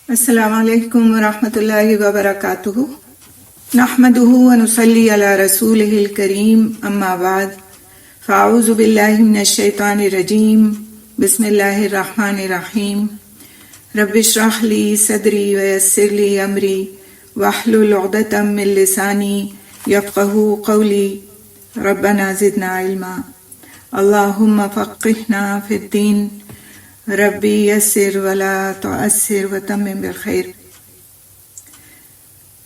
السلام علیکم ورحمۃ اللہ وبرکاتہ نحمده ونصلی علی رسولہ الکریم اما بعد فاعوذ باللہ من الشیطان الرجیم بسم اللہ الرحمن الرحیم رب اشرح لی صدری ویسر لی امری واحلل عقدۃ من لسانی یفقہوا قولی ربنا زدنا علما اللہم فقہنا فی الدین ربی یسر ولا تعسر وتمم بالخیر۔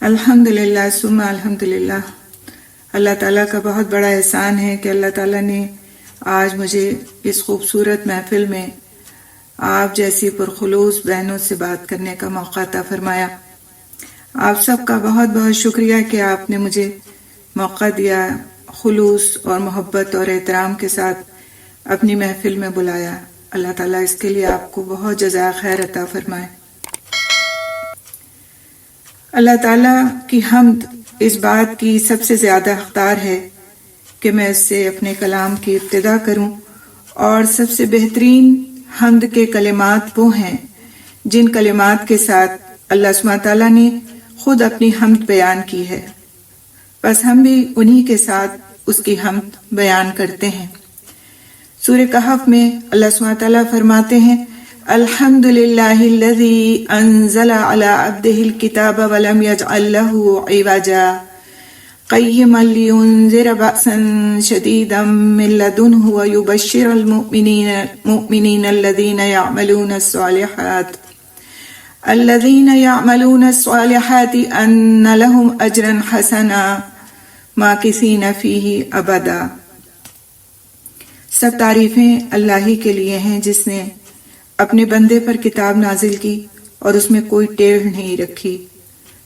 الحمدللہ ثم الحمدللہ، اللہ تعالیٰ کا بہت بڑا احسان ہے کہ اللہ تعالیٰ نے آج مجھے اس خوبصورت محفل میں آپ جیسی پرخلوص بہنوں سے بات کرنے کا موقع عطا فرمایا۔ آپ سب کا بہت بہت شکریہ کہ آپ نے مجھے موقع دیا، خلوص اور محبت اور احترام کے ساتھ اپنی محفل میں بلایا۔ اللہ تعالیٰ اس کے لیے آپ کو بہت جزائے خیر عطا فرمائے۔ اللہ تعالیٰ کی حمد اس بات کی سب سے زیادہ حقدار ہے کہ میں اس سے اپنے کلام کی ابتدا کروں، اور سب سے بہترین حمد کے کلمات وہ ہیں جن کلمات کے ساتھ اللہ سبحانہ تعالیٰ نے خود اپنی حمد بیان کی ہے، بس ہم بھی انہی کے ساتھ اس کی حمد بیان کرتے ہیں۔ سورہ کہف میں اللہ سبحانہ تعالیٰ فرماتے ہیں الحمدللہ الذی انزل علی عبدہ الکتاب ولم یجعل لہ عوجا قیما لینذر بأسا شدیدا من لدنہ ویبشر المؤمنین الذین یعملون الصالحات ان لہم اجرا حسنا ماکثین فیہ ابدا۔ سب تعریفیں اللہ ہی کے لیے ہیں جس نے اپنے بندے پر کتاب نازل کی اور اس میں کوئی ٹیڑھ نہیں رکھی،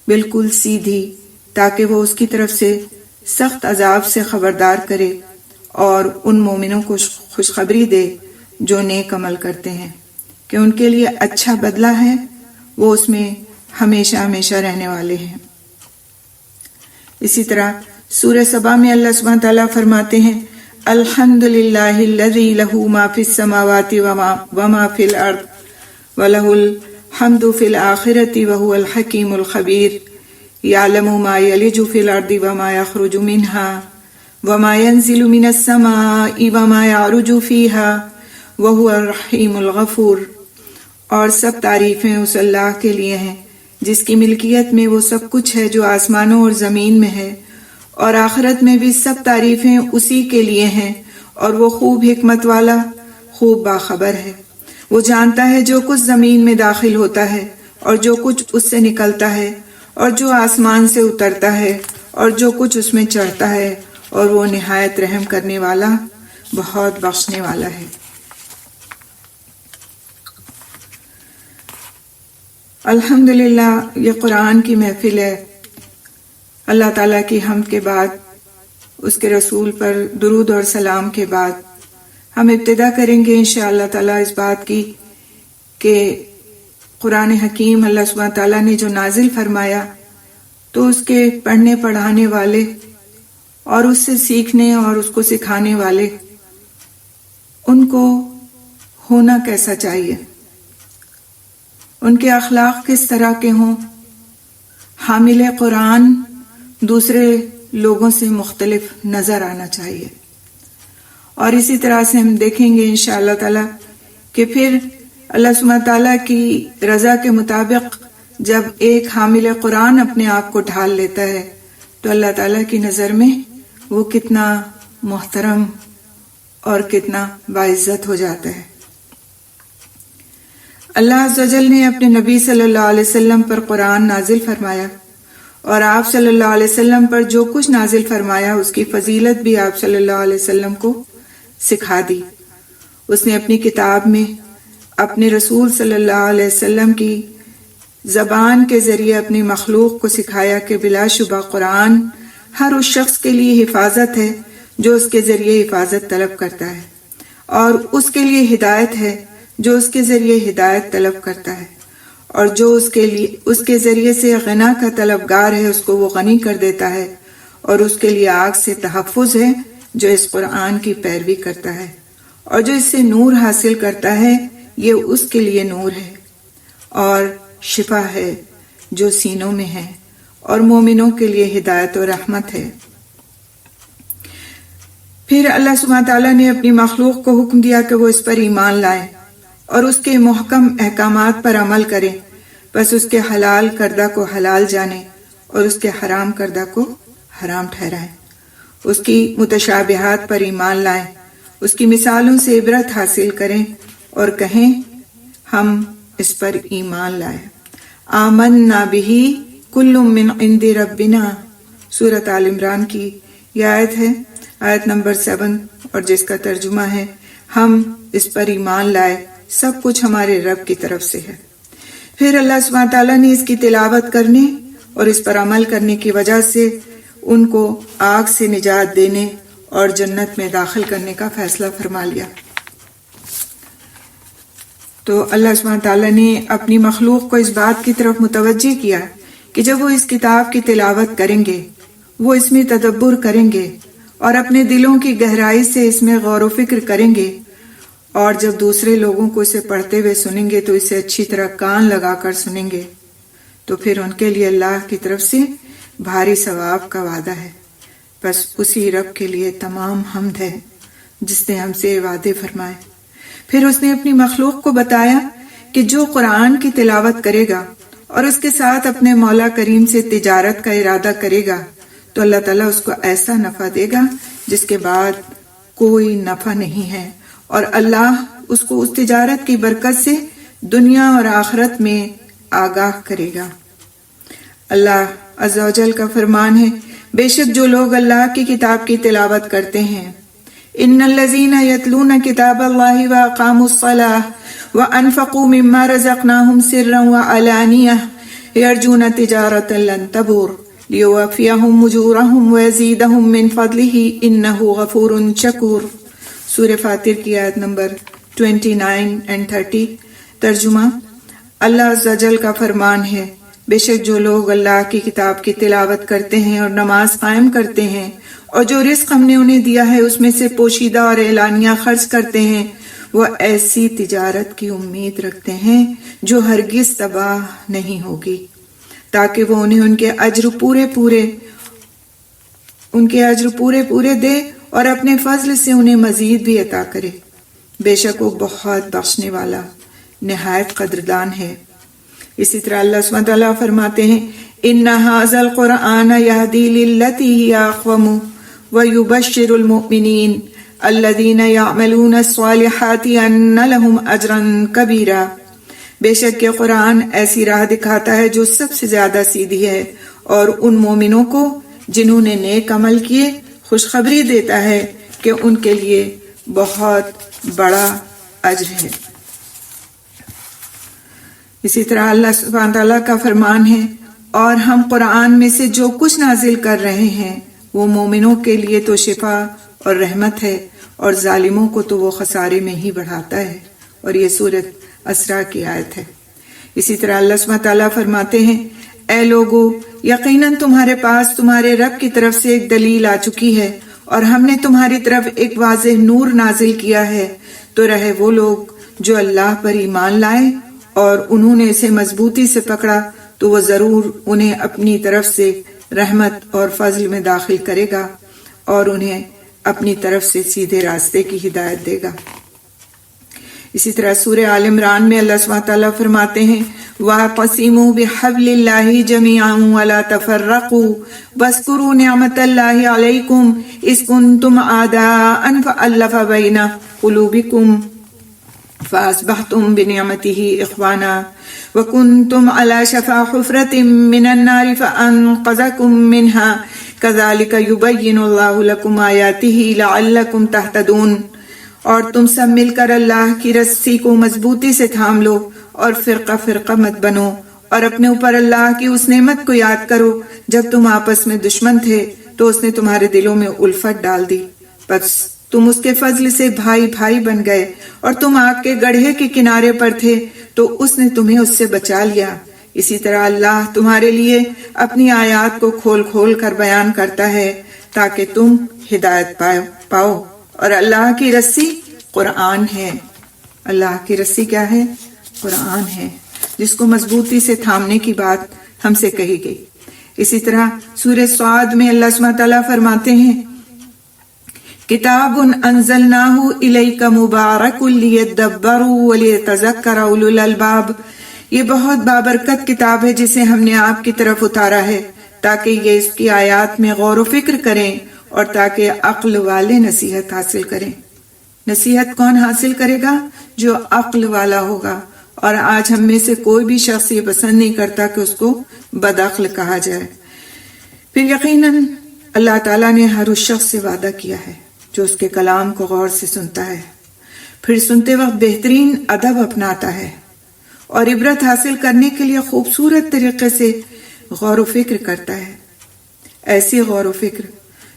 بالکل سیدھی، تاکہ وہ اس کی طرف سے سخت عذاب سے خبردار کرے اور ان مومنوں کو خوشخبری دے جو نیک عمل کرتے ہیں کہ ان کے لیے اچھا بدلہ ہے، وہ اس میں ہمیشہ ہمیشہ رہنے والے ہیں۔ اسی طرح سورہ سبا میں اللہ سبحانہ تعالیٰ فرماتے ہیں الحمدللہ الذی لہ ما فی السماوات وما فی الارض ولہ الحمد فی الآخرۃ وہو الحکیم الخبیر یعلم ما یلج فی الارض وما یخرج منہا وما ینزل من السماء وما یعرج فیہا وہو الرحیم الغفور۔ اور سب تعریفیں اس اللہ کے لیے ہیں جس کی ملکیت میں وہ سب کچھ ہے جو آسمانوں اور زمین میں ہے، اور آخرت میں بھی سب تعریفیں اسی کے لیے ہیں، اور وہ خوب حکمت والا، خوب باخبر ہے۔ وہ جانتا ہے جو کچھ زمین میں داخل ہوتا ہے اور جو کچھ اس سے نکلتا ہے، اور جو آسمان سے اترتا ہے اور جو کچھ اس میں چڑھتا ہے، اور وہ نہایت رحم کرنے والا، بہت بخشنے والا ہے۔ الحمدللہ، یہ قرآن کی محفل ہے۔ اللہ تعالیٰ کی حمد کے بعد، اس کے رسول پر درود اور سلام کے بعد، ہم ابتدا کریں گے انشاءاللہ تعالیٰ اس بات کی کہ قرآن حکیم اللہ سبحانہ تعالیٰ نے جو نازل فرمایا تو اس کے پڑھنے پڑھانے والے اور اس سے سیکھنے اور اس کو سکھانے والے، ان کو ہونا کیسا چاہیے، ان کے اخلاق کس طرح کے ہوں۔ حامل قرآن دوسرے لوگوں سے مختلف نظر آنا چاہیے، اور اسی طرح سے ہم دیکھیں گے انشاءاللہ تعالی کہ پھر اللہ سبحانہ تعالیٰ کی رضا کے مطابق جب ایک حامل قرآن اپنے آپ کو ڈھال لیتا ہے تو اللہ تعالیٰ کی نظر میں وہ کتنا محترم اور کتنا باعزت ہو جاتا ہے۔ اللہ عز و جل نے اپنے نبی صلی اللہ علیہ وسلم پر قرآن نازل فرمایا، اور آپ صلی اللہ علیہ وسلم پر جو کچھ نازل فرمایا اس کی فضیلت بھی آپ صلی اللہ علیہ وسلم کو سکھا دی۔ اس نے اپنی کتاب میں اپنے رسول صلی اللہ علیہ وسلم کی زبان کے ذریعے اپنی مخلوق کو سکھایا کہ بلا شبہ قرآن ہر اس شخص کے لیے حفاظت ہے جو اس کے ذریعے حفاظت طلب کرتا ہے، اور اس کے لیے ہدایت ہے جو اس کے ذریعے ہدایت طلب کرتا ہے، اور جو اس کے ذریعے سے غنا کا طلبگار ہے اس کو وہ غنی کر دیتا ہے، اور اس کے لیے آگ سے تحفظ ہے جو اس قرآن کی پیروی کرتا ہے، اور جو اس سے نور حاصل کرتا ہے یہ اس کے لیے نور ہے، اور شفا ہے جو سینوں میں ہے اور مومنوں کے لیے ہدایت و رحمت ہے۔ پھر اللہ سبحانہ تعالیٰ نے اپنی مخلوق کو حکم دیا کہ وہ اس پر ایمان لائیں اور اس کے محکم احکامات پر عمل کریں، بس اس کے حلال کردہ کو حلال جانیں اور اس کے حرام کردہ کو حرام ٹھہرائیں، اس کی متشابہات پر ایمان لائیں، اس کی مثالوں سے عبرت حاصل کریں اور کہیں ہم اس پر ایمان لائے۔ آمنا بہ کل من عند ربنا، سورۃ آل عمران کی یہ آیت ہے، آیت نمبر 7، اور جس کا ترجمہ ہے ہم اس پر ایمان لائے، سب کچھ ہمارے رب کی طرف سے ہے۔ پھر اللہ سبحانہ تعالیٰ نے اس کی تلاوت کرنے اور اس پر عمل کرنے کی وجہ سے ان کو آگ سے نجات دینے اور جنت میں داخل کرنے کا فیصلہ فرما لیا۔ تو اللہ سبحانہ تعالیٰ نے اپنی مخلوق کو اس بات کی طرف متوجہ کیا کہ جب وہ اس کتاب کی تلاوت کریں گے، وہ اس میں تدبر کریں گے اور اپنے دلوں کی گہرائی سے اس میں غور و فکر کریں گے، اور جب دوسرے لوگوں کو اسے پڑھتے ہوئے سنیں گے تو اسے اچھی طرح کان لگا کر سنیں گے، تو پھر ان کے لیے اللہ کی طرف سے بھاری ثواب کا وعدہ ہے۔ بس اسی رب کے لیے تمام حمد ہے جس نے ہم سے وعدے فرمائے۔ پھر اس نے اپنی مخلوق کو بتایا کہ جو قرآن کی تلاوت کرے گا اور اس کے ساتھ اپنے مولا کریم سے تجارت کا ارادہ کرے گا تو اللہ تعالیٰ اس کو ایسا نفع دے گا جس کے بعد کوئی نفع نہیں ہے، اور اللہ اس کو اس تجارت کی برکت سے دنیا اور آخرت میں آگاہ کرے گا۔ اللہ عز و جل کا فرمان ہے، بے شک جو لوگ اللہ کی کتاب کی تلاوت کرتے ہیں، ان الذین یتلون کتاب اللہ واقاموا الصلاۃ وانفقوا مما رزقناہم سرا وعلانیہ یرجون تجارۃ لن تبور لیوفیہم اجورہم ویزیدہم من فضلہ انہ غفور شکور، سورہ فاطر کی آیت نمبر 29 and 30۔ ترجمہ، اللہ عز و جل کا فرمان ہے، بے شک جو لوگ اللہ کی کتاب کی تلاوت کرتے ہیں اور نماز قائم کرتے ہیں اور جو رزق ہم نے انہیں دیا ہے اس میں سے پوشیدہ اور اعلانیہ خرچ کرتے ہیں، وہ ایسی تجارت کی امید رکھتے ہیں جو ہرگز تباہ نہیں ہوگی، تاکہ وہ انہیں ان کے اجر پورے پورے دے اور اپنے فضل سے انہیں مزید بھی عطا کرے۔ بے شک وہ بہت بخشنے والا نہایت قدردان ہے۔ اسی طرح اللہ سبحانہ تعالیٰ فرماتے ہیں، ان ھذا القرآن یہدی للتی ہی اقوم ویبشر المؤمنین الذین یعملون الصالحات ان لہم اجرا کبیرا، بے شک یہ قرآن ایسی راہ دکھاتا ہے جو سب سے زیادہ سیدھی ہے، اور ان مومنوں کو جنہوں نے نیک عمل کیے خوشخبری دیتا ہے کہ ان کے لیے بہت بڑا اجر ہے۔ اسی طرح اللہ سبحانہ تعالیٰ کا فرمان ہے، اور ہم قرآن میں سے جو کچھ نازل کر رہے ہیں وہ مومنوں کے لیے تو شفا اور رحمت ہے، اور ظالموں کو تو وہ خسارے میں ہی بڑھاتا ہے، اور یہ سورۃ اسراء کی آیت ہے۔ اسی طرح اللہ سبحانہ تعالیٰ فرماتے ہیں، اے لوگو، یقیناً تمہارے پاس تمہارے رب کی طرف سے ایک دلیل آ چکی ہے، اور ہم نے تمہاری طرف ایک واضح نور نازل کیا ہے، تو رہے وہ لوگ جو اللہ پر ایمان لائے اور انہوں نے اسے مضبوطی سے پکڑا، تو وہ ضرور انہیں اپنی طرف سے رحمت اور فضل میں داخل کرے گا اور انہیں اپنی طرف سے سیدھے راستے کی ہدایت دے گا۔ اسی طرح سورہ آل عمران میں اللہ سبحانہ تعالیٰ فرماتے ہیں، وَاعْتَصِمُوا بِحَبْلِ اللَّهِ جَمِيعًا وَلَا تَفَرَّقُوا وَاذْكُرُوا نِعْمَةَ اللَّهِ عَلَيْكُمْ إِذْ كُنْتُمْ أَعْدَاءً فَأَلَّفَ بَيْنَ قُلُوبِكُمْ فَأَصْبَحْتُمْ بِنِعْمَتِهِ إِخْوَانًا وَكُنْتُمْ عَلَى شَفَا حُفْرَةٍ مِّنَ النَّارِ فَأَنقَذَكُم مِّنْهَا كَذَلِكَ يُبَيِّنُ اللَّهُ لَكُمْ آيَاتِهِ لَعَلَّكُمْ تَهْتَدُونَ، اور تم سب مل کر اللہ کی رسی کو مضبوطی سے تھام لو اور فرقہ فرقہ مت بنو، اور اپنے اوپر اللہ کی اس نعمت کو یاد کرو جب تم آپس میں دشمن تھے تو اس نے تمہارے دلوں میں الفت ڈال دی، بس تم اس کے فضل سے بھائی بھائی بن گئے، اور تم آگ کے گڑھے کے کنارے پر تھے تو اس نے تمہیں اس سے بچا لیا۔ اسی طرح اللہ تمہارے لیے اپنی آیات کو کھول کھول کر بیان کرتا ہے تاکہ تم ہدایت پاؤ، اور اللہ کی رسی قرآن ہے۔ اللہ کی رسی کیا ہے؟ قرآن ہے، جس کو مضبوطی سے تھامنے کی بات ہم سے کہی گئی۔ اسی طرح سورہ صاد میں اللہ سبحانہ تعالیٰ فرماتے ہیں کتاب انزلناہ الیک مبارک لیدبروا ولیتذکر اولو الالباب، یہ بہت بابرکت کتاب ہے جسے ہم نے آپ کی طرف اتارا ہے تاکہ یہ اس کی آیات میں غور و فکر کریں اور تاکہ عقل والے نصیحت حاصل کریں۔ نصیحت کون حاصل کرے گا؟ جو عقل والا ہوگا، اور آج ہم میں سے کوئی بھی شخص یہ پسند نہیں کرتا کہ اس کو بدعقل کہا جائے۔ پھر یقیناً اللہ تعالیٰ نے ہر اس شخص سے وعدہ کیا ہے جو اس کے کلام کو غور سے سنتا ہے، پھر سنتے وقت بہترین ادب اپناتا ہے اور عبرت حاصل کرنے کے لیے خوبصورت طریقے سے غور و فکر کرتا ہے، ایسی غور و فکر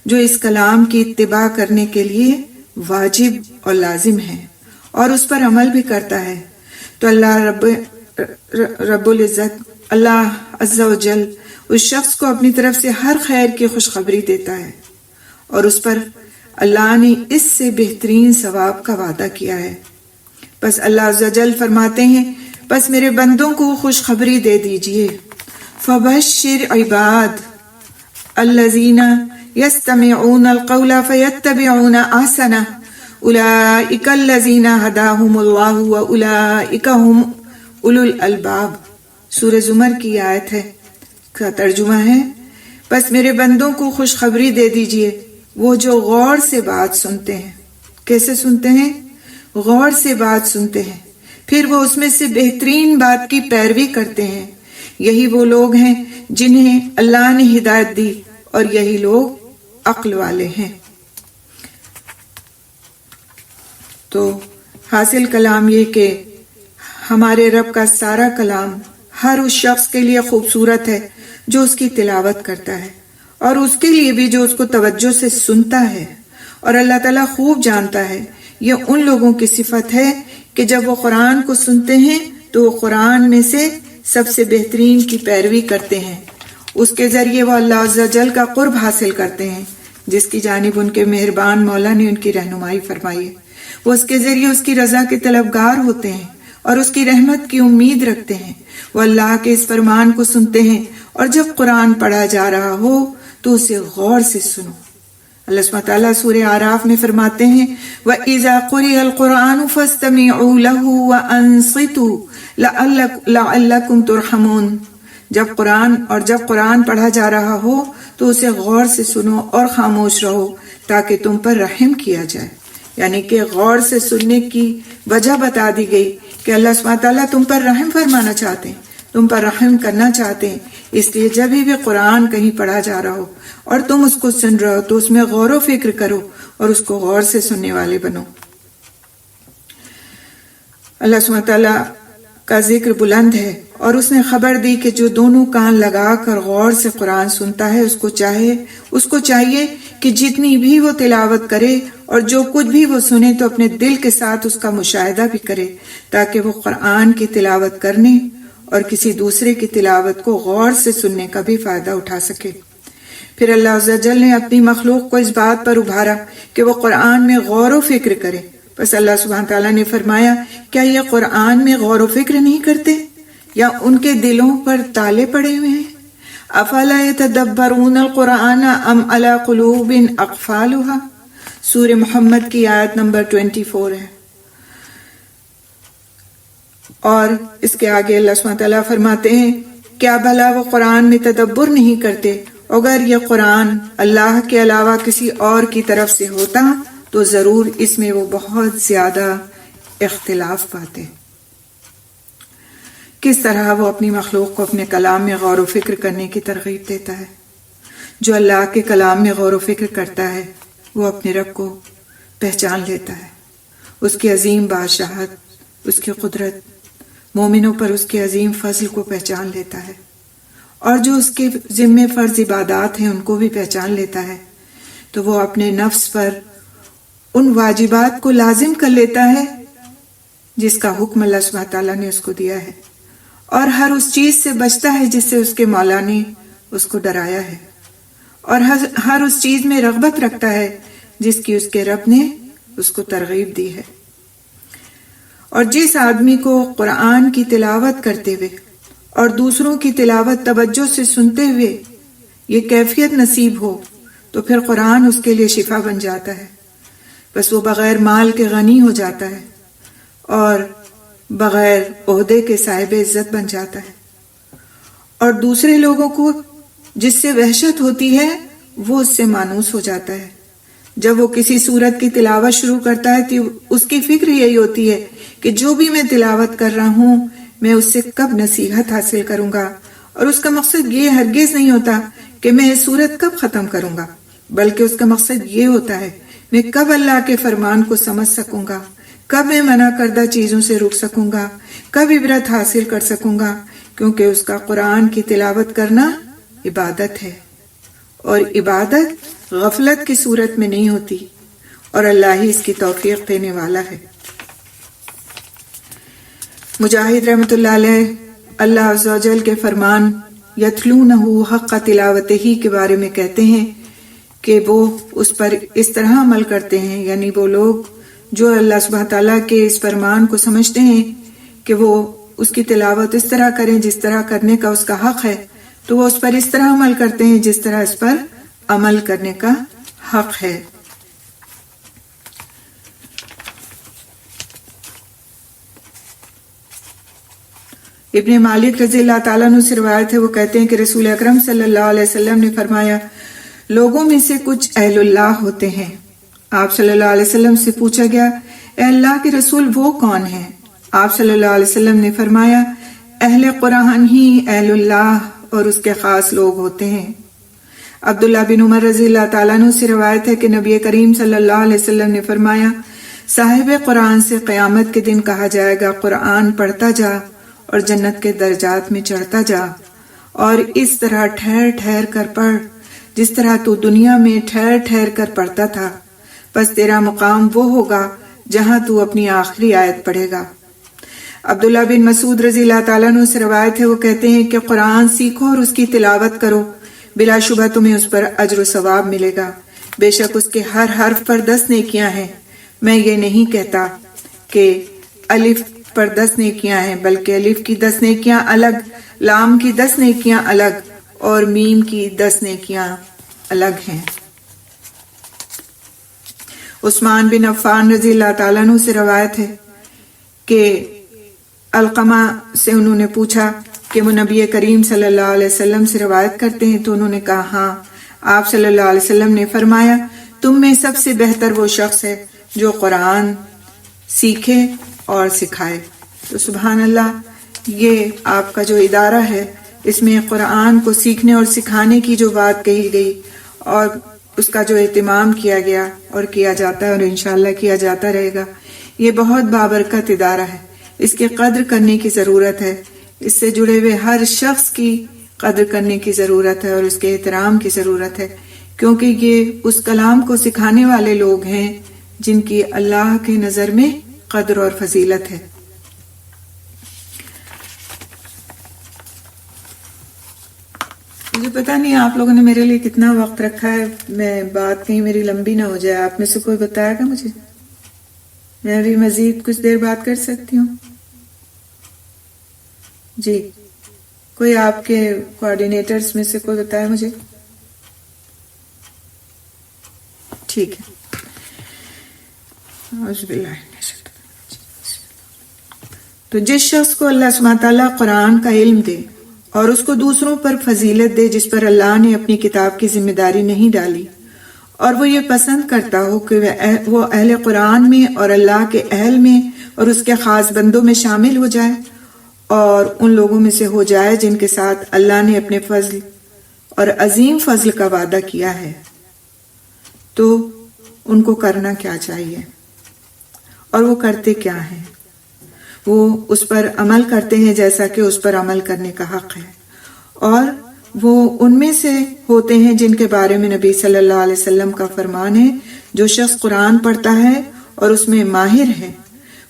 جو اس کلام کی اتباع کرنے کے لیے واجب اور لازم ہے اور اس پر عمل بھی کرتا ہے۔ تو اللہ رب العزت، اللہ عز و جل اس شخص کو اپنی طرف سے ہر خیر کی خوشخبری دیتا ہے، اور اس پر اللہ نے اس سے بہترین ثواب کا وعدہ کیا ہے۔ بس اللہ عز و جل فرماتے ہیں بس میرے بندوں کو خوشخبری دے دیجئے، فبشر عباد الذین یستمعون القول فیتبعون احسنہ اولئک الذین ہداہم اللہ واولئک هم اولو الالباب۔ سورہ زمر کی آیت ہے، کا ترجمہ ہے بس میرے بندوں کو خوشخبری دے دیجئے، وہ جو غور سے بات سنتے ہیں۔ کیسے سنتے ہیں؟ غور سے بات سنتے ہیں، پھر وہ اس میں سے بہترین بات کی پیروی کرتے ہیں، یہی وہ لوگ ہیں جنہیں اللہ نے ہدایت دی، اور یہی لوگ عقل والے ہیں۔ تو حاصل کلام یہ کہ ہمارے رب کا سارا کلام ہر اس شخص کے لیے خوبصورت ہے جو اس کی تلاوت کرتا ہے، اور اس کے لیے بھی جو اس کو توجہ سے سنتا ہے، اور اللہ تعالیٰ خوب جانتا ہے یہ ان لوگوں کی صفت ہے کہ جب وہ قرآن کو سنتے ہیں تو وہ قرآن میں سے سب سے بہترین کی پیروی کرتے ہیں، اس کے ذریعے وہ اللہ عز و جل کا قرب حاصل کرتے ہیں جس کی جانب ان کے مہربان مولا نے ان کی رہنمائی فرمائی ہے۔ وہ اس کے ذریعے اس کی رضا کے طلبگار ہوتے ہیں اور اس کی رحمت کی امید رکھتے ہیں۔ وہ اللہ کے اس فرمان کو سنتے ہیں، اور جب قرآن پڑھا جا رہا ہو تو اسے غور سے سنو۔ اللہ سبحانہ تعالیٰ سورہ اعراف میں فرماتے ہیں وَإِذَا قُرِئَ الْقُرْآنُ فَاسْتَمِعُوا لَهُ وَأَنصِتُوا لَعَلَّكُمْ تُرْحَمُونَ۔ جب قرآن پڑھا جا رہا ہو تو اسے غور سے سنو اور خاموش رہو تاکہ تم پر رحم کیا جائے۔ یعنی کہ غور سے سننے کی وجہ بتا دی گئی کہ اللہ سبحانہ تعالیٰ تم پر رحم فرمانا چاہتے ہیں، تم پر رحم کرنا چاہتے ہیں، اس لیے جب بھی قرآن کہیں پڑھا جا رہا ہو اور تم اس کو سن رہے ہو تو اس میں غور و فکر کرو اور اس کو غور سے سننے والے بنو۔ اللہ سبحانہ تعالیٰ کا ذکر بلند ہے، اور اس نے خبر دی کہ جو دونوں کان لگا کر غور سے قرآن سنتا ہے اس کو چاہیے کہ جتنی بھی وہ تلاوت کرے اور جو کچھ بھی وہ سنے تو اپنے دل کے ساتھ اس کا مشاہدہ بھی کرے، تاکہ وہ قرآن کی تلاوت کرنے اور کسی دوسرے کی تلاوت کو غور سے سننے کا بھی فائدہ اٹھا سکے۔ پھر اللہ عز و جل نے اپنی مخلوق کو اس بات پر ابھارا کہ وہ قرآن میں غور و فکر کرے۔ بس اللہ سبحانہ تعالیٰ نے فرمایا کیا یہ قرآن میں غور و فکر نہیں کرتے، یا ان کے دلوں پر تالے پڑے ہوئے ہیں؟ افلا یتدبرون القرآن ام علی قلوب اقفالها، سورہ محمد کی آیت نمبر 24 ہے۔ اور اس کے آگے اللہ سبحانہ تعالیٰ فرماتے ہیں کیا بھلا وہ قرآن میں تدبر نہیں کرتے؟ اگر یہ قرآن اللہ کے علاوہ کسی اور کی طرف سے ہوتا تو ضرور اس میں وہ بہت زیادہ اختلاف پاتے۔ کس طرح وہ اپنی مخلوق کو اپنے کلام میں غور و فکر کرنے کی ترغیب دیتا ہے۔ جو اللہ کے کلام میں غور و فکر کرتا ہے وہ اپنے رب کو پہچان لیتا ہے، اس کی عظیم بادشاہت، اس کی قدرت، مومنوں پر اس کے عظیم فضل کو پہچان لیتا ہے، اور جو اس کے ذمے فرض عبادات ہیں ان کو بھی پہچان لیتا ہے، تو وہ اپنے نفس پر ان واجبات کو لازم کر لیتا ہے جس کا حکم اللہ سبحانہ تعالیٰ نے اس کو دیا ہے، اور ہر اس چیز سے بچتا ہے جس سے اس کے مولا نے اس کو ڈرایا ہے، اور ہر اس چیز میں رغبت رکھتا ہے جس کی اس کے رب نے اس کو ترغیب دی ہے۔ اور جس آدمی کو قرآن کی تلاوت کرتے ہوئے اور دوسروں کی تلاوت توجہ سے سنتے ہوئے یہ کیفیت نصیب ہو تو پھر قرآن اس کے لیے شفا بن جاتا ہے، بس وہ بغیر مال کے غنی ہو جاتا ہے اور بغیر عہدے کے صاحب عزت بن جاتا ہے، اور دوسرے لوگوں کو جس سے وحشت ہوتی ہے وہ اس سے مانوس ہو جاتا ہے۔ جب وہ کسی سورت کی تلاوت شروع کرتا ہے تو اس کی فکر یہی ہوتی ہے کہ جو بھی میں تلاوت کر رہا ہوں میں اس سے کب نصیحت حاصل کروں گا، اور اس کا مقصد یہ ہرگز نہیں ہوتا کہ میں یہ سورت کب ختم کروں گا، بلکہ اس کا مقصد یہ ہوتا ہے میں کب اللہ کے فرمان کو سمجھ سکوں گا، کب میں منع کردہ چیزوں سے رک سکوں گا، کب عبرت حاصل کر سکوں گا، کیونکہ اس کا قرآن کی تلاوت کرنا عبادت ہے، اور عبادت غفلت کی صورت میں نہیں ہوتی، اور اللہ ہی اس کی توفیق دینے والا ہے۔ مجاہد رحمۃ اللہ علیہ اللہ عز و جل کے فرمان یتلونہ حق تلاوتہ کے بارے میں کہتے ہیں کہ وہ اس پر اس طرح عمل کرتے ہیں، یعنی وہ لوگ جو اللہ سبحانہ تعالیٰ کے اس فرمان کو سمجھتے ہیں کہ وہ اس کی تلاوت اس طرح کریں جس طرح کرنے کا اس کا حق ہے، تو وہ اس پر اس طرح عمل کرتے ہیں جس طرح اس پر عمل کرنے کا حق ہے۔ ابن مالک رضی اللہ تعالیٰ عنہ سے روایت ہے، وہ کہتے ہیں کہ رسول اکرم صلی اللہ علیہ وسلم نے فرمایا لوگوں میں سے کچھ اہل اللہ ہوتے ہیں۔ آپ صلی اللہ علیہ وسلم سے پوچھا گیا اے اللہ کے رسول وہ کون ہیں؟ آپ صلی اللہ علیہ وسلم نے فرمایا اہل قرآن ہی اہل اللہ اور اس کے خاص لوگ ہوتے ہیں۔ عبداللہ بن عمر رضی اللہ تعالیٰ عنہ سے روایت ہے کہ نبی کریم صلی اللہ علیہ وسلم نے فرمایا صاحب قرآن سے قیامت کے دن کہا جائے گا قرآن پڑھتا جا اور جنت کے درجات میں چڑھتا جا، اور اس طرح ٹھہر ٹھہر کر پڑھ جس طرح تو دنیا میں ٹھہر ٹھہر کر پڑھتا تھا، بس تیرا مقام وہ ہوگا جہاں تو اپنی آخری آیت پڑھے گا۔ عبداللہ بن مسعود رضی اللہ تعالیٰ عنہ سے روایت ہے، وہ کہتے ہیں کہ قرآن سیکھو اور اس کی تلاوت کرو، بلا شبہ تمہیں اس پر اجر و ثواب ملے گا، بے شک اس کے ہر حرف پر 10 نیکیاں ہیں۔ میں یہ نہیں کہتا کہ الف پر 10 نیکیاں ہیں، بلکہ الف کی 10 نیکیاں الگ، لام کی 10 نیکیاں الگ اور میم کی 10 نیکیاں الگ ہیں۔ عثمان بن عفان رضی اللہ تعالیٰ عنہ سے روایت ہے کہ علقمہ سے انہوں نے پوچھا کہ وہ نبی کریم صلی اللہ علیہ وسلم سے روایت کرتے ہیں، تو انہوں نے کہا ہاں۔ آپ صلی اللہ علیہ وسلم نے فرمایا تم میں سب سے بہتر وہ شخص ہے جو قرآن سیکھے اور سکھائے۔ تو سبحان اللہ، یہ آپ کا جو ادارہ ہے اس میں قرآن کو سیکھنے اور سکھانے کی جو بات کہی گئی اور اس کا جو اہتمام کیا گیا اور کیا جاتا ہے اور انشاءاللہ کیا جاتا رہے گا، یہ بہت بابرکت ادارہ ہے، اس کی قدر کرنے کی ضرورت ہے، اس سے جڑے ہوئے ہر شخص کی قدر کرنے کی ضرورت ہے اور اس کے احترام کی ضرورت ہے، کیونکہ یہ اس کلام کو سکھانے والے لوگ ہیں جن کی اللہ کی نظر میں قدر اور فضیلت ہے۔ مجھے پتہ نہیں آپ لوگوں نے میرے لیے کتنا وقت رکھا ہے، میں بات کہیں میری لمبی نہ ہو جائے، آپ میں سے کوئی بتائے گا مجھے؟ میں بھی مزید کچھ دیر بات کر سکتی ہوں؟ جی، کوئی آپ کے کوآرڈینیٹرز میں سے کوئی بتائے مجھے؟ ٹھیک ہے۔ تو جس شخص کو اللہ سبحانہ تعالیٰ قرآن کا علم دے اور اس کو دوسروں پر فضیلت دے جس پر اللہ نے اپنی کتاب کی ذمہ داری نہیں ڈالی، اور وہ یہ پسند کرتا ہو کہ وہ اہل قرآن میں اور اللہ کے اہل میں اور اس کے خاص بندوں میں شامل ہو جائے اور ان لوگوں میں سے ہو جائے جن کے ساتھ اللہ نے اپنے فضل اور عظیم فضل کا وعدہ کیا ہے، تو ان کو کرنا کیا چاہیے اور وہ کرتے کیا ہیں؟ وہ اس پر عمل کرتے ہیں جیسا کہ اس پر عمل کرنے کا حق ہے، اور وہ ان میں سے ہوتے ہیں جن کے بارے میں نبی صلی اللہ علیہ وسلم کا فرمان ہے جو شخص قرآن پڑھتا ہے اور اس میں ماہر ہے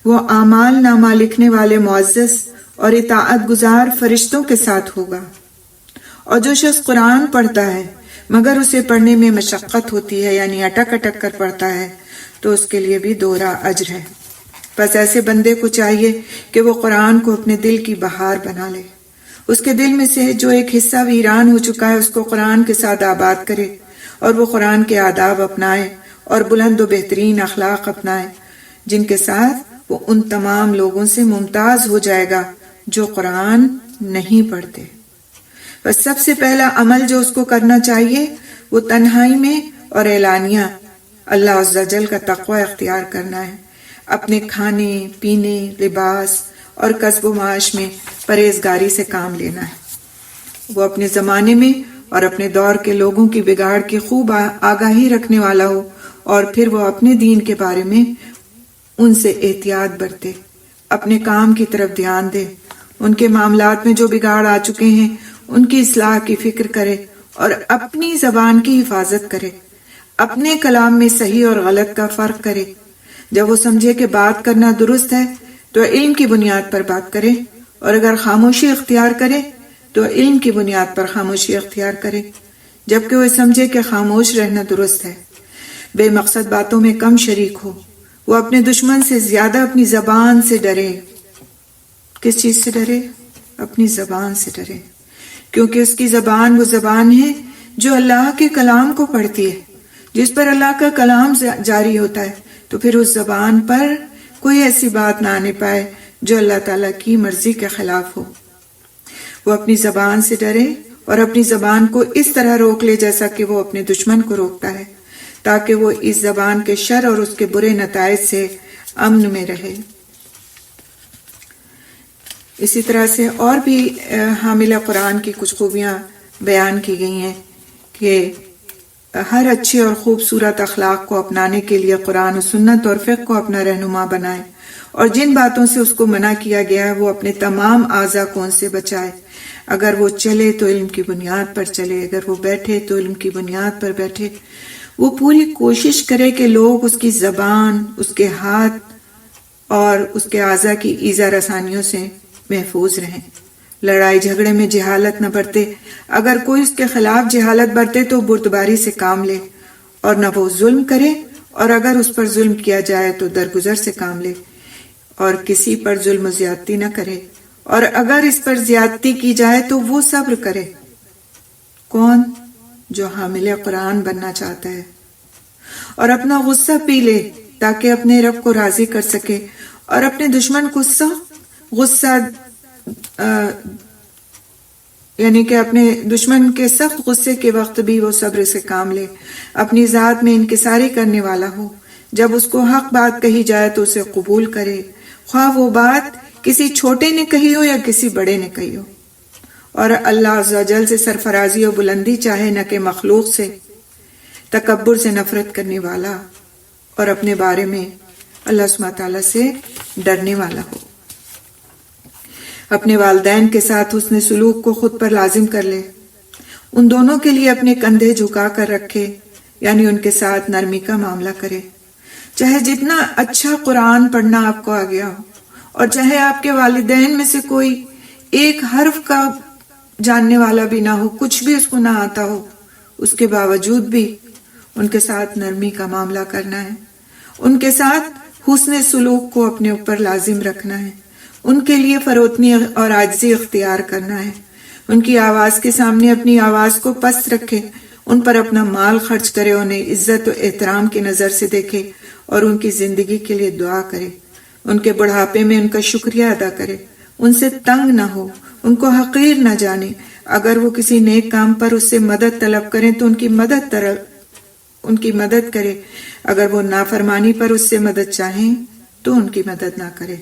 وہ اعمال نامہ لکھنے والے معزز اور اطاعت گزار فرشتوں کے ساتھ ہوگا، اور جو شخص قرآن پڑھتا ہے مگر اسے پڑھنے میں مشقت ہوتی ہے، یعنی اٹک اٹک کر پڑھتا ہے، تو اس کے لیے بھی دوہرا اجر ہے۔ بس ایسے بندے کو چاہیے کہ وہ قرآن کو اپنے دل کی بہار بنا لے، اس کے دل میں سے جو ایک حصہ ویران ہو چکا ہے اس کو قرآن کے ساتھ آباد کرے، اور وہ قرآن کے آداب اپنائے اور بلند و بہترین اخلاق اپنائے، جن کے ساتھ وہ ان تمام لوگوں سے ممتاز ہو جائے گا جو قرآن نہیں پڑھتے۔ بس سب سے پہلا عمل جو اس کو کرنا چاہیے وہ تنہائی میں اور اعلانیہ اللہ عز و جل کا تقوی اختیار کرنا ہے، اپنے کھانے پینے، لباس اور کسب و معاش میں پرہیزگاری سے کام لینا ہے۔ وہ اپنے زمانے میں اور اپنے دور کے لوگوں کی بگاڑ کی خوب آگاہی رکھنے والا ہو، اور پھر وہ اپنے دین کے بارے میں ان سے احتیاط برتے، اپنے کام کی طرف دھیان دے، ان کے معاملات میں جو بگاڑ آ چکے ہیں ان کی اصلاح کی فکر کرے، اور اپنی زبان کی حفاظت کرے، اپنے کلام میں صحیح اور غلط کا فرق کرے۔ جب وہ سمجھے کہ بات کرنا درست ہے تو علم کی بنیاد پر بات کرے، اور اگر خاموشی اختیار کرے تو علم کی بنیاد پر خاموشی اختیار کرے، جبکہ وہ سمجھے کہ خاموش رہنا درست ہے۔ بے مقصد باتوں میں کم شریک ہو، وہ اپنے دشمن سے زیادہ اپنی زبان سے ڈرے۔ کس چیز سے ڈرے؟ اپنی زبان سے ڈرے، کیونکہ اس کی زبان وہ زبان ہے جو اللہ کے کلام کو پڑھتی ہے، جس پر اللہ کا کلام جاری ہوتا ہے، تو پھر اس زبان پر کوئی ایسی بات نہ آنے پائے جو اللہ تعالیٰ کی مرضی کے خلاف ہو۔ وہ اپنی زبان سے ڈرے اور اپنی زبان کو اس طرح روک لے جیسا کہ وہ اپنے دشمن کو روکتا ہے، تاکہ وہ اس زبان کے شر اور اس کے برے نتائج سے امن میں رہے۔ اسی طرح سے اور بھی حامل قرآن کی کچھ خوبیاں بیان کی گئی ہیں کہ ہر اچھے اور خوبصورت اخلاق کو اپنانے کے لیے قرآن و سنت اور فقہ کو اپنا رہنما بنائے، اور جن باتوں سے اس کو منع کیا گیا ہے وہ اپنے تمام اعضاء کو ان سے بچائے۔ اگر وہ چلے تو علم کی بنیاد پر چلے، اگر وہ بیٹھے تو علم کی بنیاد پر بیٹھے۔ وہ پوری کوشش کرے کہ لوگ اس کی زبان، اس کے ہاتھ اور اس کے اعضاء کی ایذا رسانیوں سے محفوظ رہیں۔ لڑائی جھگڑے میں جہالت نہ برتے، اگر کوئی اس کے خلاف جہالت برتے تو بردباری سے کام لے، اور نہ وہ ظلم کرے، اور اگر اس پر ظلم کیا جائے تو درگزر سے کام لے، اور کسی پر ظلم و زیادتی نہ کرے، اور اگر اس پر زیادتی کی جائے تو وہ صبر کرے۔ کون؟ جو حامل قرآن بننا چاہتا ہے، اور اپنا غصہ پی لے تاکہ اپنے رب کو راضی کر سکے، اور اپنے دشمن کو سخت غصہ یعنی کہ اپنے دشمن کے سخت غصے کے وقت بھی وہ صبر سے کام لے، اپنی ذات میں انکساری کرنے والا ہو، جب اس کو حق بات کہی جائے تو اسے قبول کرے، خواہ وہ بات کسی چھوٹے نے کہی ہو یا کسی بڑے نے کہی ہو، اور اللہ عز و جل سے سرفرازی و بلندی چاہے نہ کہ مخلوق سے، تکبر سے نفرت کرنے والا، اور اپنے بارے میں اللہ سبحانہ تعالیٰ سے ڈرنے والا ہو۔ اپنے والدین کے ساتھ حسن سلوک کو خود پر لازم کر لے، ان دونوں کے لیے اپنے کندھے جھکا کر رکھے، یعنی ان کے ساتھ نرمی کا معاملہ کرے، چاہے جتنا اچھا قرآن پڑھنا آپ کو آ گیا ہو، اور چاہے آپ کے والدین میں سے کوئی ایک حرف کا جاننے والا بھی نہ ہو، کچھ بھی اس کو نہ آتا ہو، اس کے باوجود بھی ان کے ساتھ نرمی کا معاملہ کرنا ہے، ان کے ساتھ حسن سلوک کو اپنے اوپر لازم رکھنا ہے، ان کے لیے فروتنی اور عاجزی اختیار کرنا ہے، ان کی آواز کے سامنے اپنی آواز کو پست رکھے، ان پر اپنا مال خرچ کرے، انہیں عزت و احترام کی نظر سے دیکھے، اور ان کی زندگی کے لیے دعا کرے، ان کے بڑھاپے میں ان کا شکریہ ادا کرے، ان سے تنگ نہ ہو، ان کو حقیر نہ جانے، اگر وہ کسی نیک کام پر اس سے مدد طلب کریں تو ان کی مدد کرے، اگر وہ نافرمانی پر اس سے مدد چاہیں تو ان کی مدد نہ کرے،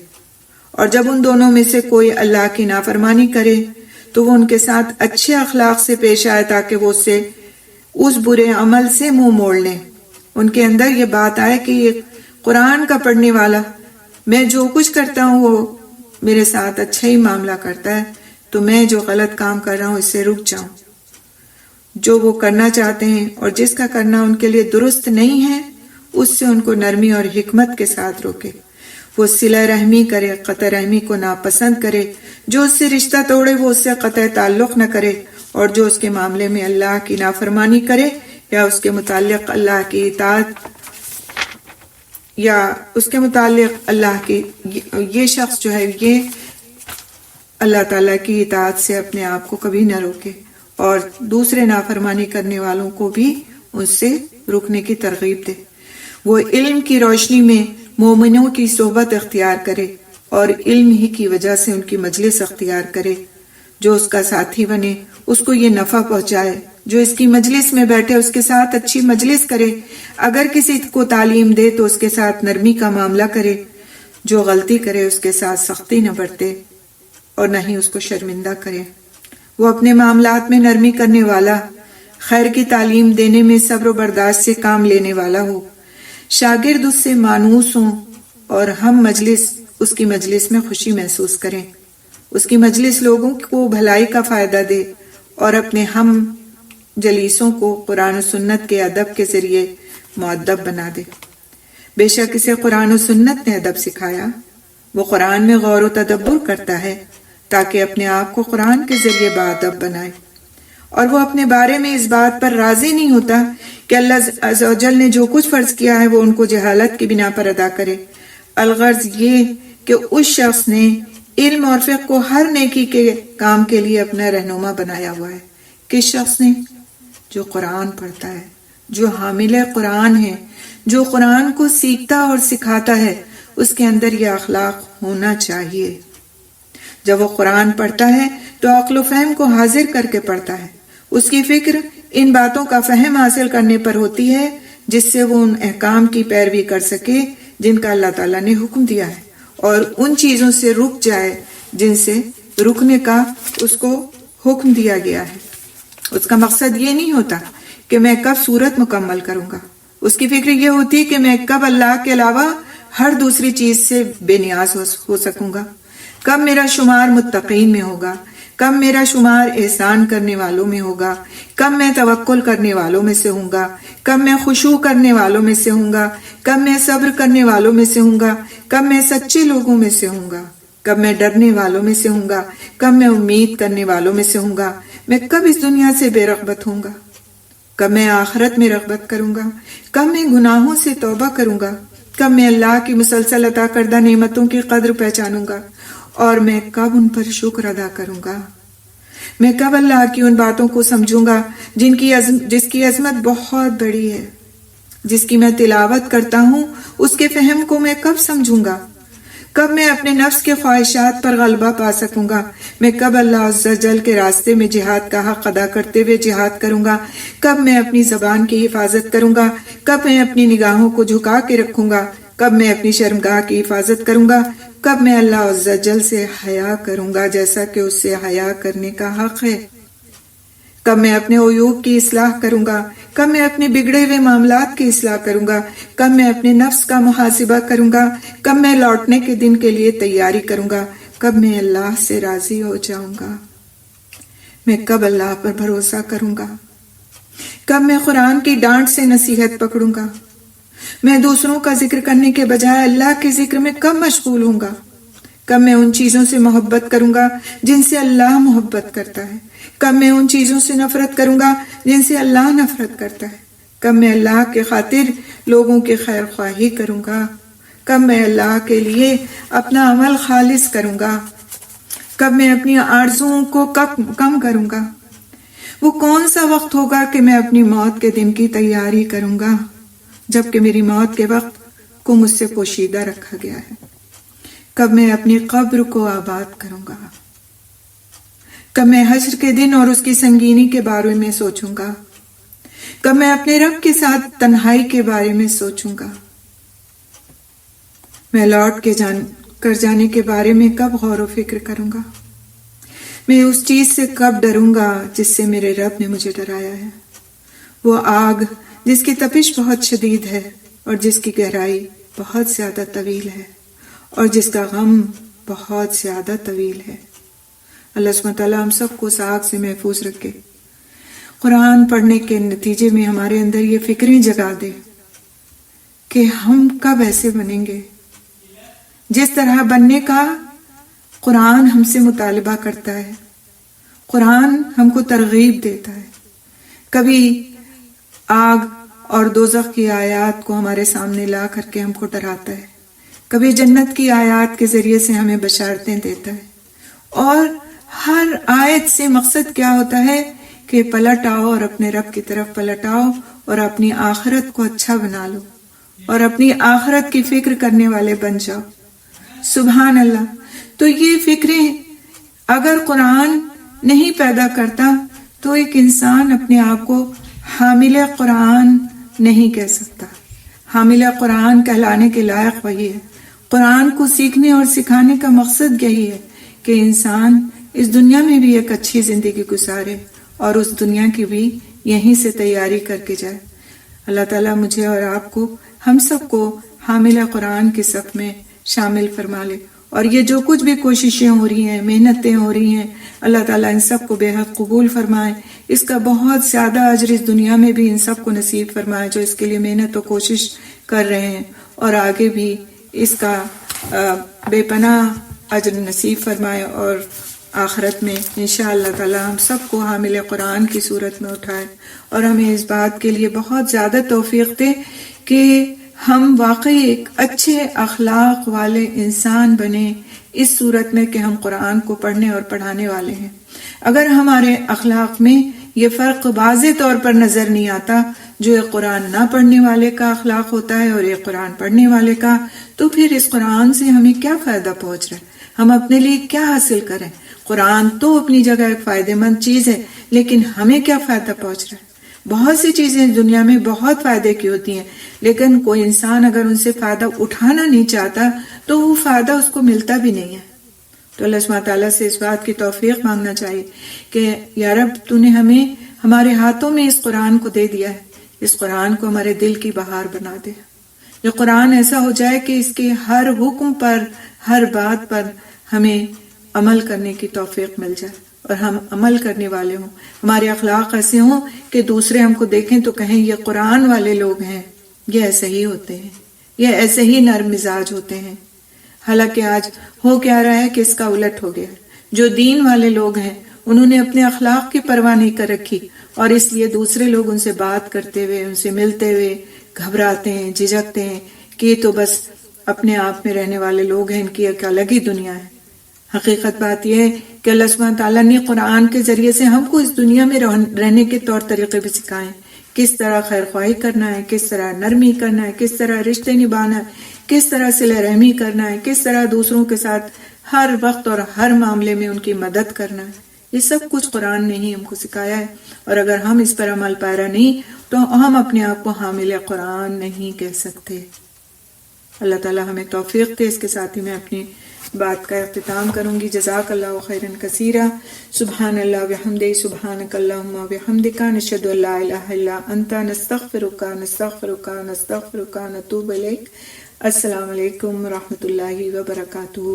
اور جب ان دونوں میں سے کوئی اللہ کی نافرمانی کرے تو وہ ان کے ساتھ اچھے اخلاق سے پیش آئے تاکہ وہ اسے اس برے عمل سے منہ موڑ لیں، ان کے اندر یہ بات آئے کہ یہ قرآن کا پڑھنے والا، میں جو کچھ کرتا ہوں وہ میرے ساتھ اچھا ہی معاملہ کرتا ہے، تو میں جو غلط کام کر رہا ہوں اس سے رک جاؤں۔ جو وہ کرنا چاہتے ہیں اور جس کا کرنا ان کے لیے درست نہیں ہے اس سے ان کو نرمی اور حکمت کے ساتھ روکے، وہ صلہ رحمی کرے، قطع رحمی کو ناپسند کرے، جو اس سے رشتہ توڑے وہ اس سے قطع تعلق نہ کرے، اور جو اس کے معاملے میں اللہ کی نافرمانی کرے یا اس کے متعلق اللہ کی اطاعت یا اس کے متعلق اللہ کی یہ شخص جو ہے یہ اللہ تعالیٰ کی اطاعت سے اپنے آپ کو کبھی نہ روکے اور دوسرے نافرمانی کرنے والوں کو بھی اس سے رکنے کی ترغیب دے. وہ علم کی روشنی میں مومنوں کی صحبت اختیار کرے اور علم ہی کی وجہ سے ان کی مجلس اختیار کرے. جو اس کا ساتھی بنے اس کو یہ نفع پہنچائے، جو اس کی مجلس میں بیٹھے اس کے ساتھ اچھی مجلس کرے، اگر کسی کو تعلیم دے تو اس کے ساتھ نرمی کا معاملہ کرے، جو غلطی کرے اس کے ساتھ سختی نہ برتے اور نہ ہی اس کو شرمندہ کرے. وہ اپنے معاملات میں نرمی کرنے والا، خیر کی تعلیم دینے میں صبر و برداشت سے کام لینے والا ہو. شاگرد اس سے مانوس ہوں اور ہم مجلس اس کی مجلس میں خوشی محسوس کریں. اس کی مجلس لوگوں کو بھلائی کا فائدہ دے اور اپنے ہم جلیسوں کو قرآن و سنت کے ادب کے ذریعے مؤدب بنا دے. بے شک اسے قرآن و سنت نے ادب سکھایا. وہ قرآن میں غور و تدبر کرتا ہے تاکہ اپنے آپ کو قرآن کے ذریعے باادب بنائے، اور وہ اپنے بارے میں اس بات پر راضی نہیں ہوتا کہ اللہ عز و جل نے جو کچھ فرض کیا ہے وہ ان کو جہالت کی بنا پر ادا کرے. الغرض یہ کہ اس شخص نے علم اور فقہ کو ہر نیکی کے کام کے لیے اپنا رہنما بنایا ہوا ہے. کس شخص نے؟ جو قرآن پڑھتا ہے، جو حامل قرآن ہے، جو قرآن کو سیکھتا اور سکھاتا ہے، اس کے اندر یہ اخلاق ہونا چاہیے. جب وہ قرآن پڑھتا ہے تو عقل و فہم کو حاضر کر کے پڑھتا ہے. اس کی فکر ان باتوں کا فہم حاصل کرنے پر ہوتی ہے جس سے وہ ان احکام کی پیروی کر سکے جن کا اللہ تعالیٰ نے حکم دیا ہے، اور ان چیزوں سے رک جائے جن سے رکنے کا اس کو حکم دیا گیا ہے. اس کا مقصد یہ نہیں ہوتا کہ میں کب سورت مکمل کروں گا. اس کی فکر یہ ہوتی کہ میں کب اللہ کے علاوہ ہر دوسری چیز سے بے نیاز ہو سکوں گا، کب میرا شمار متقین میں ہوگا، کب میرا شمار احسان کرنے والوں میں ہوگا، کب میں توکل کرنے والوں میں سے ہوں گا، کب میں خشوع کرنے والوں میں سے ہوں گا، کب میں صبر کرنے والوں میں سے ہوں گا، کب میں سچے لوگوں میں سے ہوں گا، کب میں ڈرنے والوں میں سے ہوں گا، کب میں امید کرنے والوں میں سے ہوں گا، میں کب اس دنیا سے بے رغبت ہوں گا، کب میں آخرت میں رغبت کروں گا، کب میں گناہوں سے توبہ کروں گا، کب میں اللہ کی مسلسل عطا کردہ نعمتوں کی قدر پہچانوں گا، اور میں کب ان پر شکر ادا کروں گا. میں کب اللہ کی ان باتوں کو سمجھوں گا جس کی عظمت بہت بڑی ہے، جس کی میں تلاوت کرتا ہوں اس کے فہم کو میں کب سمجھوں گا. کب میں اپنے نفس کے خواہشات پر غلبہ پا سکوں گا. میں کب اللہ عز و جل کے راستے میں جہاد کا حق ادا کرتے ہوئے جہاد کروں گا. کب میں اپنی زبان کی حفاظت کروں گا. کب میں اپنی نگاہوں کو جھکا کے رکھوں گا. کب میں اپنی شرمگاہ کی حفاظت کروں گا. کب میں اللہ عز و جل سے حیا کروں گا جیسا کہ اس سے حیا کرنے کا حق ہے. کب میں اپنے عیوب کی اصلاح کروں گا. کب میں اپنے بگڑے ہوئے معاملات کی اصلاح کروں گا. کب میں اپنے نفس کا محاسبہ کروں گا. کب میں لوٹنے کے دن کے لیے تیاری کروں گا. کب میں اللہ سے راضی ہو جاؤں گا. میں کب اللہ پر بھروسہ کروں گا. کب میں قرآن کی ڈانٹ سے نصیحت پکڑوں گا. میں دوسروں کا ذکر کرنے کے بجائے اللہ کے ذکر میں کب مشغول ہوں گا. کب میں ان چیزوں سے محبت کروں گا جن سے اللہ محبت کرتا ہے. کب میں ان چیزوں سے نفرت کروں گا جن سے اللہ نفرت کرتا ہے. کب میں اللہ کے خاطر لوگوں کی خیر خواہی کروں گا. کب میں اللہ کے لیے اپنا عمل خالص کروں گا. کب میں اپنی آرزوؤں کو کم کروں گا. وہ کون سا وقت ہوگا کہ میں اپنی موت کے دن کی تیاری کروں گا جبکہ میری موت کے وقت کو مجھ سے پوشیدہ رکھا گیا ہے. کب میں اپنی قبر کو آباد کروں گا. کب میں حشر کے دن اور اس کی سنگینی کے بارے میں سوچوں گا. کب میں اپنے رب کے ساتھ تنہائی کے بارے میں سوچوں گا. میں لوٹ کے جانے کے بارے میں کب غور و فکر کروں گا. میں اس چیز سے کب ڈروں گا جس سے میرے رب نے مجھے ڈرایا ہے. وہ آگ جس کی تپش بہت شدید ہے اور جس کی گہرائی بہت زیادہ طویل ہے اور جس کا غم بہت زیادہ طویل ہے. اللہ سبحانہ وتعالی ہم سب کو اس آگ سے محفوظ رکھے. قرآن پڑھنے کے نتیجے میں ہمارے اندر یہ فکریں جگا دے کہ ہم کب ایسے بنیں گے جس طرح بننے کا قرآن ہم سے مطالبہ کرتا ہے. قرآن ہم کو ترغیب دیتا ہے. کبھی آگ اور دوزخ کی آیات کو ہمارے سامنے لا کر کے ہم کو ڈراتا ہے، کبھی جنت کی آیات کے ذریعے سے ہمیں بشارتیں دیتا ہے، اور ہر آیت سے مقصد کیا ہوتا ہے کہ پلٹ آؤ اور اپنے رب کی طرف پلٹ آؤ اور اپنی آخرت کو اچھا بنا لو اور اپنی آخرت کی فکر کرنے والے بن جاؤ۔ سبحان اللہ۔ تو یہ فکریں اگر قرآن نہیں پیدا کرتا تو ایک انسان اپنے آپ کو حامل قرآن نہیں کہہ سکتا۔ حامل قرآن کہلانے کے لائق وہی ہے۔ قرآن کو سیکھنے اور سکھانے کا مقصد یہی ہے کہ انسان اس دنیا میں بھی ایک اچھی زندگی گزارے اور اس دنیا کی بھی یہیں سے تیاری کر کے جائے۔ اللہ تعالیٰ مجھے اور آپ کو، ہم سب کو حامل قرآن کی صف میں شامل فرما لے، اور یہ جو کچھ بھی کوششیں ہو رہی ہیں، محنتیں ہو رہی ہیں، اللہ تعالیٰ ان سب کو بے حد قبول فرمائے۔ اس کا بہت زیادہ اجر اس دنیا میں بھی ان سب کو نصیب فرمائے جو اس کے لیے محنت و کوشش کر رہے ہیں، اور آگے بھی اس کا بے پناہ اجر نصیب فرمائے، اور آخرت میں انشاءاللہ تعالی ہم سب کو حامل قرآن کی صورت میں اٹھائے، اور ہمیں اس بات کے لیے بہت زیادہ توفیق دے کہ ہم واقعی ایک اچھے اخلاق والے انسان بنیں اس صورت میں کہ ہم قرآن کو پڑھنے اور پڑھانے والے ہیں۔ اگر ہمارے اخلاق میں یہ فرق واضح طور پر نظر نہیں آتا جو ایک قرآن نہ پڑھنے والے کا اخلاق ہوتا ہے اور ایک قرآن پڑھنے والے کا، تو پھر اس قرآن سے ہمیں کیا فائدہ پہنچ رہا ہے، ہم اپنے لیے کیا حاصل کریں؟ قرآن تو اپنی جگہ ایک فائدہ مند چیز ہے، لیکن ہمیں کیا فائدہ پہنچ رہا ہے؟ بہت سی چیزیں دنیا میں بہت فائدے کی ہوتی ہیں، لیکن کوئی انسان اگر ان سے فائدہ اٹھانا نہیں چاہتا تو وہ فائدہ اس کو ملتا بھی نہیں ہے۔ تو اللہ سبحانہ تعالیٰ سے اس بات کی توفیق مانگنا چاہیے کہ یا رب تو نے ہمیں ہمارے ہاتھوں میں اس قرآن کو دے دیا ہے، اس قرآن کو ہمارے دل کی بہار بنا دے۔ یہ قرآن ایسا ہو جائے کہ اس کے ہر حکم پر، ہر بات پر ہمیں عمل کرنے کی توفیق مل جائے اور ہم عمل کرنے والے ہوں، ہمارے اخلاق ایسے ہوں کہ دوسرے ہم کو دیکھیں تو کہیں یہ قرآن والے لوگ ہیں، یہ ایسے ہی ہوتے ہیں، یہ ایسے ہی نرم مزاج ہوتے ہیں۔ حالانکہ آج ہو کیا رہا ہے کہ اس کا الٹ ہو گیا۔ جو دین والے لوگ ہیں انہوں نے اپنے اخلاق کی پرواہ نہیں کر رکھی، اور اس لیے دوسرے لوگ ان سے بات کرتے ہوئے، ان سے ملتے ہوئے گھبراتے ہیں، جھجکتے ہیں کہ یہ تو بس اپنے آپ میں رہنے والے لوگ ہیں، ان کی ایک الگ ہی دنیا ہے۔ حقیقت بات یہ ہے کہ اللہ سبحانہ تعالیٰ نے قرآن کے ذریعے سے ہم کو اس دنیا میں رہنے کے طور طریقے بھی سکھائے، کس طرح خیر خواہی کرنا ہے، کس طرح نرمی کرنا ہے، کس طرح رشتے نبھانا ہے، کس طرح صلہ رحمی کرنا ہے، کس طرح دوسروں کے ساتھ ہر وقت اور ہر معاملے میں ان کی مدد کرنا ہے۔ یہ سب کچھ قرآن نے ہی ہم کو سکھایا ہے، اور اگر ہم اس پر عمل پیرا نہیں تو ہم اپنے آپ کو حامل قرآن نہیں کہہ سکتے۔ اللہ تعالیٰ ہمیں توفیق دے۔ اس کے ساتھ ہی میں اپنی بات کا اختتام کروں گی۔ جزاک اللہ خیرا کثیرا۔ سبحان اللہ وبحمدہ، سبحانک اللہم وبحمدک، نشہد ان لا الہ الا انت، نستغفرک نستغفرک نستغفرک، نتوب الیک۔ السلام علیکم ورحمۃ اللہ وبرکاتہ۔